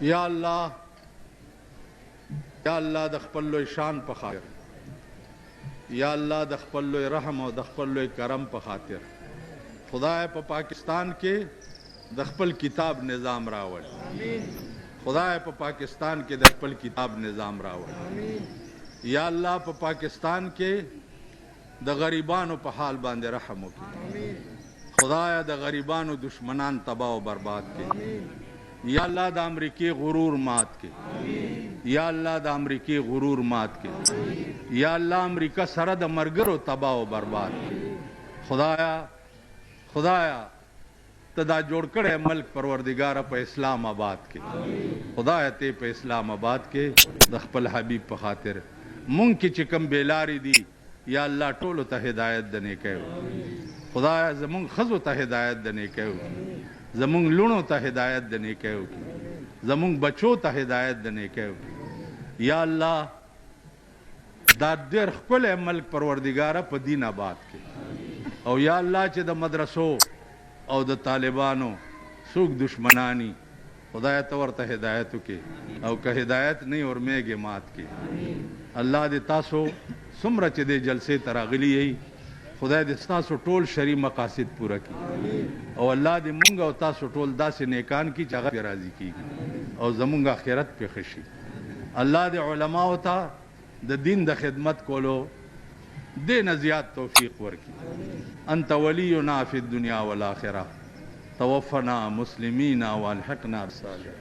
یا الله د خپل لوی شان په خاطر، یا الله د خپل لوی رحم او د خپل لوی کرم په خاطر خدای په پاکستان کې د خپل کتاب نظام راوړ. خدای په پاکستان کې د خپل کتاب نظام راوړ. یا الله په پاکستان کې د غریبانو په حال باندې رحم وکړي. خدای د غریبانو دشمنان تباہ او برباد کړي. یا الله د امریکای غرور مات کړي. یا الله د امریکای غرور مات کړي. یا الله امریکا سره د مرګرو تباہ او برباد کړي. خدایا ته دا جوړ کړی ملک پروردگار په اسلام آباد کې. خدایا ته په اسلام آباد کې د خپل حبیب په خاطر مونږ کې چې کوم بیلاری دي یا الله ټولو ته هدایت د نیکۍ وکړي. خدایا زمونږ ښځو ته هدایت د نیکۍ وکړي. زمونږ لوڼو ته هدایت د نیکۍ وکړي. زمونږ بچو ته هدایت د نیکۍ وکړي. یا الله دا ډېر ښکلی ملک پروردگاره په دین آباد کې. او یا الله چې د مدرسو او د طالبانو څوک دشمنانی خدای ته ورته هدایت وکړي. او که هدایت نه اور میږې مات کړي. الله دې تاسو څومره چې دې جلسې ته راغلي یئ خدای دې ستاسو ټول شرعي مقاصد پوره کړي. او الله دې مونږ او تاسو ټول داسې نیکان کړي چې هغه پرې راضي کېږي او زمونږ آخرت پرې ښه شي. الله دې علماو ته د دین د خدمت کولو دین زیات توفیق ورکړي. انت ولینا فی الدنیا والآخرہ توفنا مسلمین والحقنا بالصالحین.